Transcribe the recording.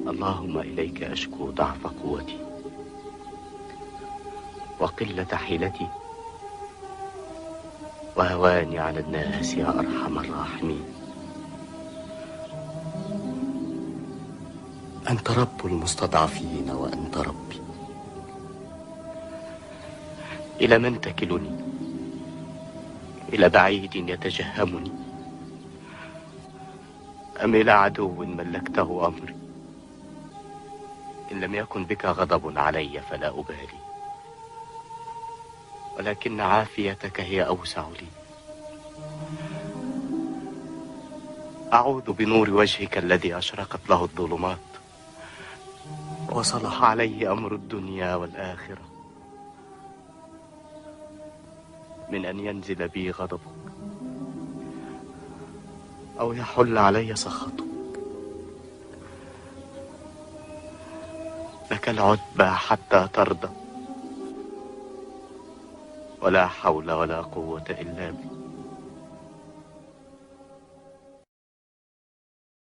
اللهم إليك أشكو ضعف قوتي وقلة حيلتي وهواني على الناس يا أرحم الراحمين. أنت رب المستضعفين وأنت ربي. إلى من تكلني؟ إلى بعيد يتجهمني أم إلى عدو ملكته أمري؟ إن لم يكن بك غضب علي فلا أبالي، ولكن عافيتك هي أوسع لي. أعوذ بنور وجهك الذي أشرقت له الظلمات وصلح عليه أمر الدنيا والآخرة من أن ينزل بي غضبك أو يحل علي سخطك. لك العتبى حتى ترضى، ولا حول ولا قوة إلا بك.